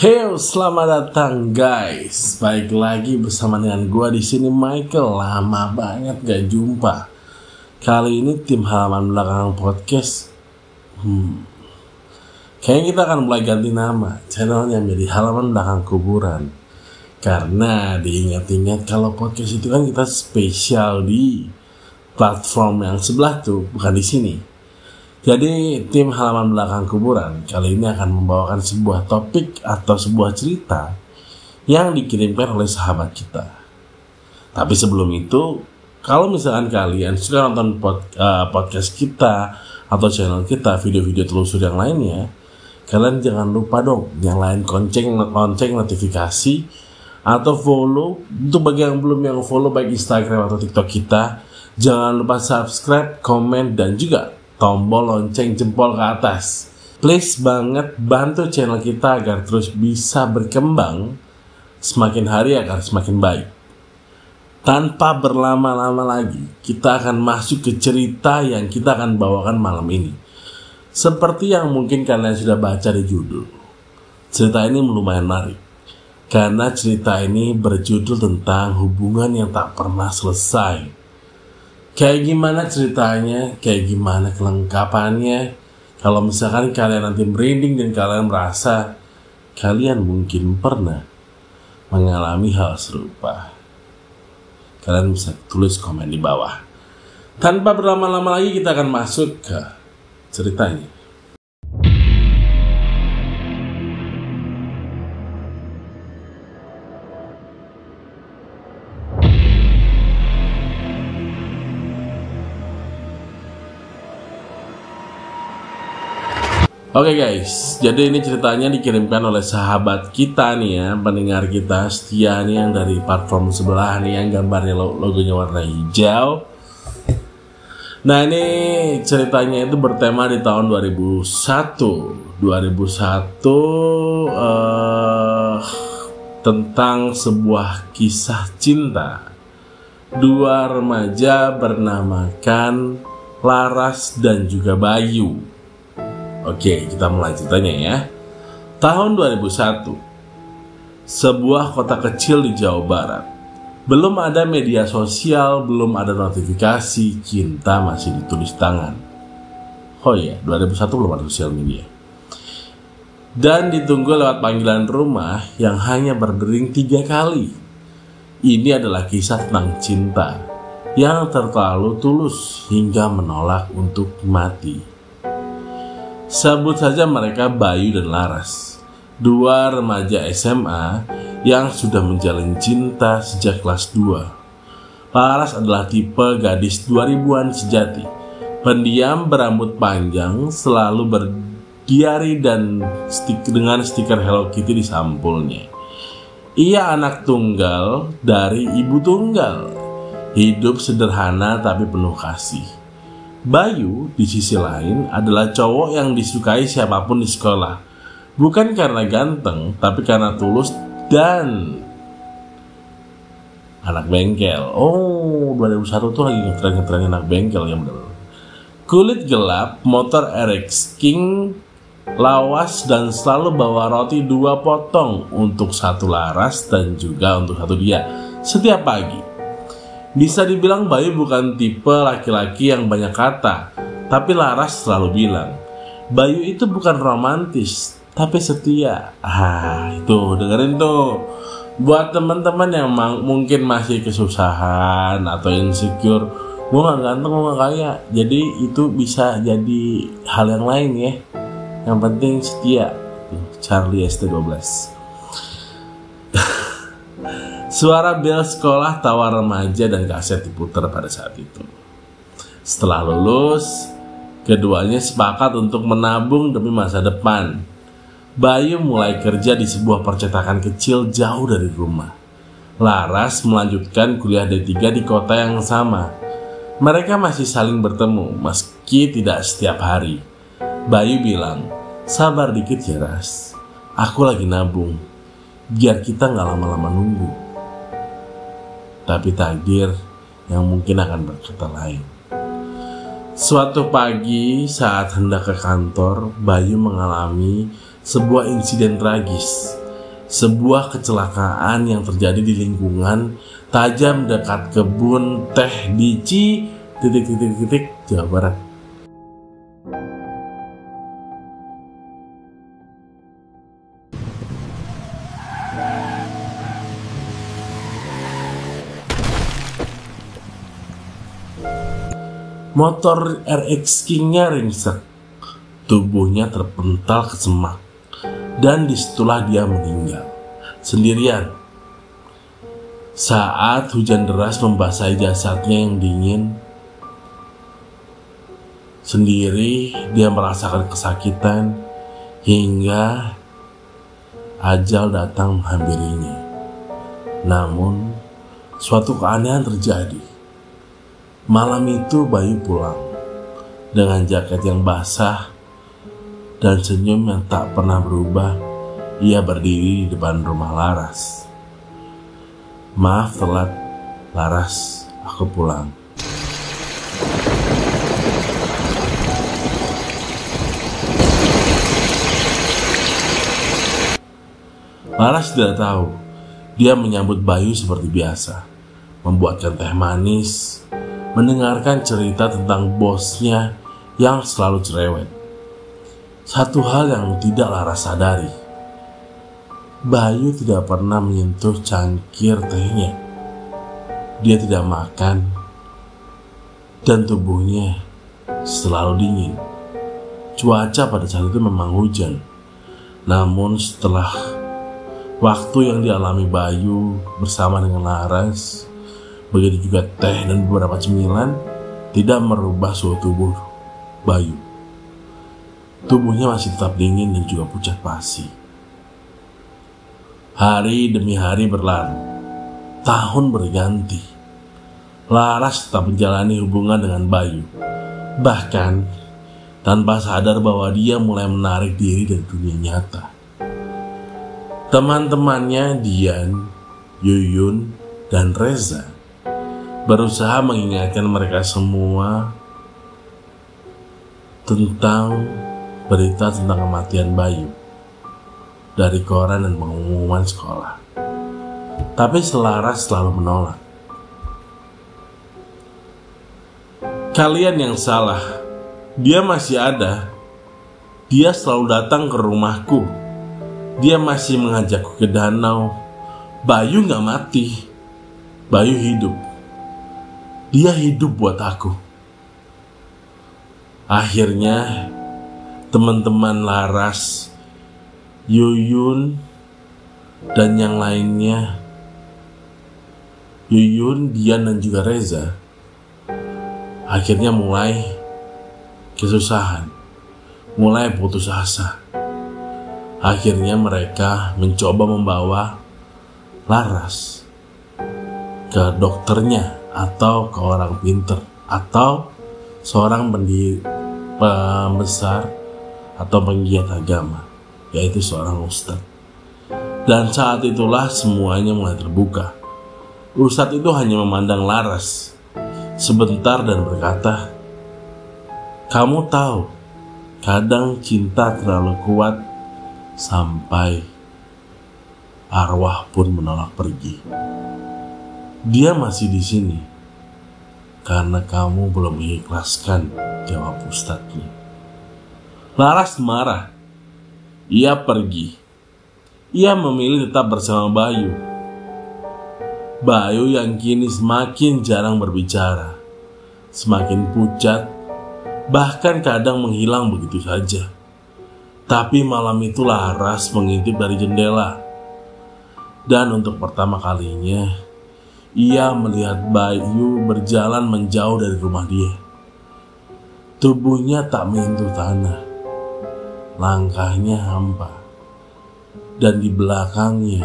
Hey, selamat datang guys. Baik lagi bersama dengan gua di sini Michael. Lama banget gak jumpa. Kali ini tim halaman belakang podcast. Kayaknya kita akan mulai ganti nama channelnya menjadi halaman belakang kuburan. Karena diingat-ingat kalau podcast itu kan kita spesial di platform yang sebelah tuh, bukan di sini. Jadi tim halaman belakang kuburan kali ini akan membawakan sebuah topik atau sebuah cerita yang dikirimkan oleh sahabat kita. Tapi sebelum itu, kalau misalkan kalian sudah nonton podcast kita atau channel kita, video-video telusur yang lainnya, kalian jangan lupa dong nyalain lonceng notifikasi atau follow. Untuk bagi yang belum follow baik Instagram atau TikTok kita, jangan lupa subscribe, komen, dan juga tombol lonceng jempol ke atas. Please banget bantu channel kita agar terus bisa berkembang. Semakin hari akan semakin baik. Tanpa berlama-lama lagi, kita akan masuk ke cerita yang kita akan bawakan malam ini. Seperti yang mungkin kalian sudah baca di judul, cerita ini lumayan menarik karena cerita ini berjudul tentang hubungan yang tak pernah selesai. Kayak gimana ceritanya, kayak gimana kelengkapannya. Kalau misalkan kalian nanti merinding dan kalian merasa kalian mungkin pernah mengalami hal serupa, kalian bisa tulis komen di bawah. Tanpa berlama-lama lagi kita akan masuk ke ceritanya. Oke guys, jadi ini ceritanya dikirimkan oleh sahabat kita nih ya, pendengar kita setia nih yang dari platform sebelah nih yang gambarnya logonya warna hijau. Nah ini ceritanya itu bertema di tahun 2001 tentang sebuah kisah cinta dua remaja bernamakan Laras dan juga Bayu. Oke, kita mulai ceritanya ya. Tahun 2001, sebuah kota kecil di Jawa Barat. Belum ada media sosial, belum ada notifikasi, cinta masih ditulis tangan. Oh iya, 2001 belum ada sosial media. Dan ditunggu lewat panggilan rumah yang hanya berdering 3 kali. Ini adalah kisah tentang cinta yang terlalu tulus hingga menolak untuk mati. Sebut saja mereka Bayu dan Laras, dua remaja SMA yang sudah menjalin cinta sejak kelas 2. Laras adalah tipe gadis 2000-an sejati, pendiam berambut panjang, selalu berdiari dan dengan stiker Hello Kitty di sampulnya. Ia anak tunggal dari ibu tunggal, hidup sederhana tapi penuh kasih. Bayu di sisi lain adalah cowok yang disukai siapapun di sekolah. Bukan karena ganteng, tapi karena tulus dan anak bengkel. Oh, 2001 tuh lagi ngetren anak bengkel ya bener. Kulit gelap, motor RX King, lawas dan selalu bawa roti 2 potong untuk satu Laras dan juga untuk satu dia setiap pagi. Bisa dibilang Bayu bukan tipe laki-laki yang banyak kata, tapi Laras selalu bilang, Bayu itu bukan romantis, tapi setia. Itu dengerin tuh. Buat teman-teman yang mungkin masih kesusahan atau insecure, gue gak ganteng, gue gak kaya. Jadi itu bisa jadi hal yang lain ya. Yang penting setia. Charlie ST12. Suara bel sekolah, tawa remaja, dan kaset diputar pada saat itu. Setelah lulus, keduanya sepakat untuk menabung demi masa depan. Bayu mulai kerja di sebuah percetakan kecil jauh dari rumah. Laras melanjutkan kuliah D3 di kota yang sama. Mereka masih saling bertemu, meski tidak setiap hari. Bayu bilang, sabar dikit ya Ras, aku lagi nabung, biar kita gak lama-lama nunggu. Tapi takdir yang mungkin akan berkata lain. Suatu pagi saat hendak ke kantor, Bayu mengalami sebuah insiden tragis. Sebuah kecelakaan yang terjadi di lingkungan tajam dekat kebun teh di Jawa Barat. Motor RX King-nya ringsek, tubuhnya terpental ke semak, dan disitulah dia meninggal sendirian. Saat hujan deras membasahi jasadnya yang dingin, sendiri dia merasakan kesakitan hingga ajal datang menghampirinya. Namun suatu keanehan terjadi. Malam itu Bayu pulang dengan jaket yang basah dan senyum yang tak pernah berubah. Ia berdiri di depan rumah Laras. "Maaf telat, Laras, aku pulang." Laras tidak tahu. Dia menyambut Bayu seperti biasa, membuatkan teh manis, mendengarkan cerita tentang bosnya yang selalu cerewet. Satu hal yang tidak Laras sadari, Bayu tidak pernah menyentuh cangkir tehnya. Dia tidak makan, dan tubuhnya selalu dingin. Cuaca pada saat itu memang hujan. Namun setelah waktu yang dialami Bayu bersama dengan Laras, begitu juga teh dan beberapa cemilan, tidak merubah suhu tubuh Bayu. Tubuhnya masih tetap dingin dan juga pucat pasi. Hari demi hari berlalu, tahun berganti. Laras tetap menjalani hubungan dengan Bayu, bahkan tanpa sadar bahwa dia mulai menarik diri dari dunia nyata. Teman-temannya Dian, Yuyun, dan Reza berusaha mengingatkan mereka semua tentang berita tentang kematian Bayu dari koran dan pengumuman sekolah. Tapi Laras selalu menolak. "Kalian yang salah. Dia masih ada. Dia selalu datang ke rumahku. Dia masih mengajakku ke danau. Bayu gak mati. Bayu hidup. Dia hidup buat aku." Akhirnya teman-teman Laras, Yuyun, dan yang lainnya, Yuyun, Dian, dan juga Reza, akhirnya mulai kesusahan, mulai putus asa. Akhirnya mereka mencoba membawa Laras ke dokternya, atau ke orang pinter, atau seorang pembesar atau penggiat agama, yaitu seorang ustadz. Dan saat itulah semuanya mulai terbuka. Ustadz itu hanya memandang Laras sebentar dan berkata, "Kamu tahu, kadang cinta terlalu kuat sampai arwah pun menolak pergi. Dia masih di sini karena kamu belum mengikhlaskan," jawab ustadznya. Laras marah. Ia pergi. Ia memilih tetap bersama Bayu. Bayu yang kini semakin jarang berbicara, semakin pucat, bahkan kadang menghilang begitu saja. Tapi malam itu Laras mengintip dari jendela, dan untuk pertama kalinya ia melihat Bayu berjalan menjauh dari rumah dia. Tubuhnya tak menyentuh tanah, langkahnya hampa, dan di belakangnya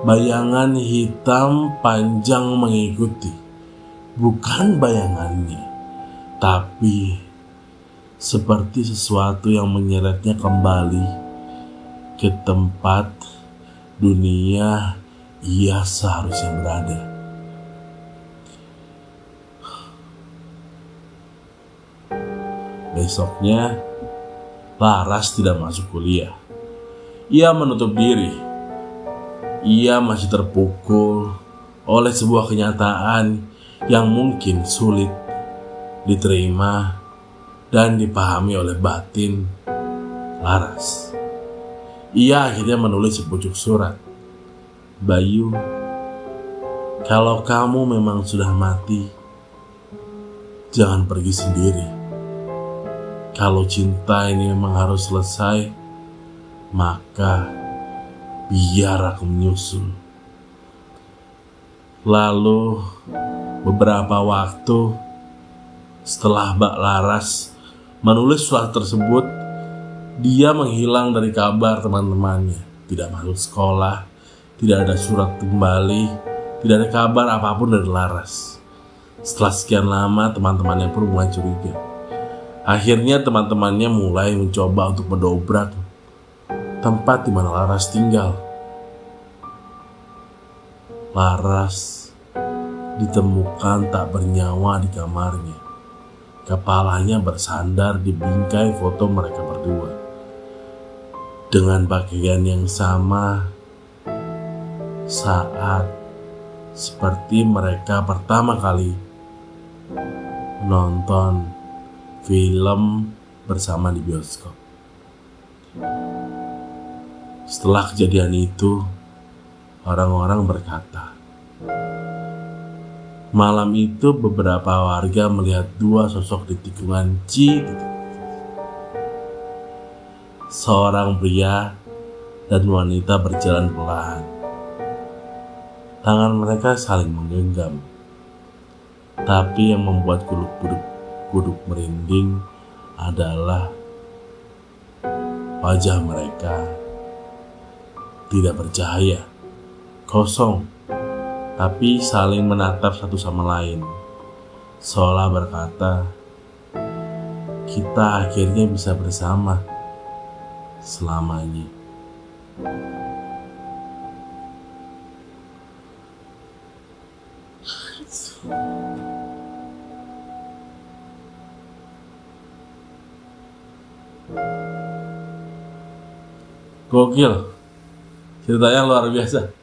bayangan hitam panjang mengikuti. Bukan bayangannya, tapi seperti sesuatu yang menyeretnya kembali ke tempat dunia ia seharusnya berada. Besoknya, Laras tidak masuk kuliah. Ia menutup diri Ia masih terpukul oleh sebuah kenyataan yang mungkin sulit diterima dan dipahami oleh batin Laras. Ia akhirnya menulis sepucuk surat. Bayu, kalau kamu memang sudah mati, jangan pergi sendiri. Kalau cinta ini memang harus selesai, maka biar aku menyusul. Lalu beberapa waktu setelah Mbak Laras menulis surat tersebut, dia menghilang dari kabar teman-temannya. Tidak masuk sekolah, tidak ada surat kembali, tidak ada kabar apapun dari Laras. Setelah sekian lama, teman-temannya pun mulai curiga. Akhirnya teman-temannya mulai mencoba untuk mendobrak tempat di mana Laras tinggal. Laras ditemukan tak bernyawa di kamarnya. Kepalanya bersandar di bingkai foto mereka berdua, dengan pakaian yang sama saat seperti mereka pertama kali nonton film bersama di bioskop. Setelah kejadian itu, orang-orang berkata, malam itu beberapa warga melihat dua sosok di tikungan C. Seorang pria dan wanita berjalan pelan. Tangan mereka saling menggenggam. Tapi yang membuat kuduk merinding adalah wajah mereka tidak bercahaya, kosong, tapi saling menatap satu sama lain, seolah berkata, kita akhirnya bisa bersama selamanya. Gokil, ceritanya luar biasa.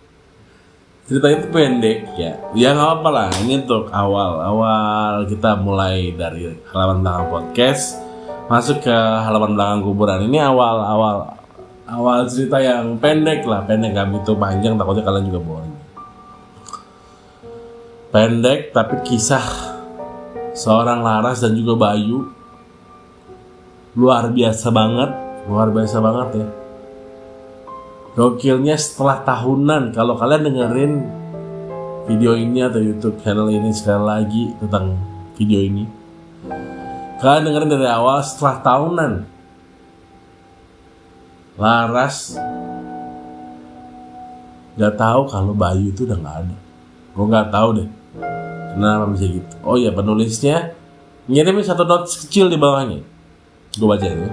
Cerita itu pendek ya nggak apa-apa lah. Ini untuk awal kita mulai dari halaman belakang podcast masuk ke halaman belakang kuburan. Ini awal cerita yang pendek lah, gak begitu panjang, takutnya kalian juga boring. Pendek tapi kisah seorang Laras dan juga Bayu luar biasa banget ya. Gokilnya setelah tahunan, kalau kalian dengerin video ini atau YouTube channel ini sekali lagi tentang video ini, kalian dengerin dari awal. Setelah tahunan, Laras gak tahu kalau Bayu itu udah gak ada. Gue gak tahu deh kenapa bisa gitu. Oh iya, penulisnya ngirimin satu notes kecil di bawahnya. Gue bacain ya.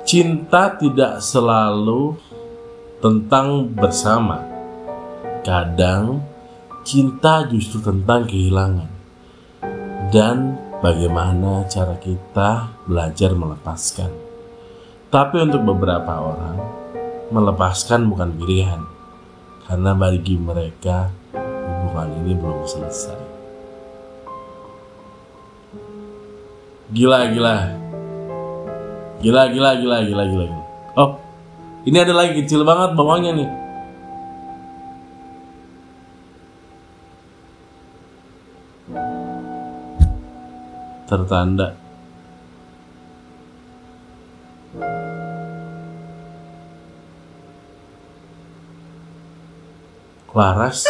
Cinta tidak selalu tentang bersama. Kadang cinta justru tentang kehilangan. Dan bagaimana cara kita belajar melepaskan. Tapi untuk beberapa orang, melepaskan bukan pilihan. Karena bagi mereka, hubungan ini belum selesai. Gila. Oh, ini ada lagi kecil banget bawahnya nih. Tertanda. Laras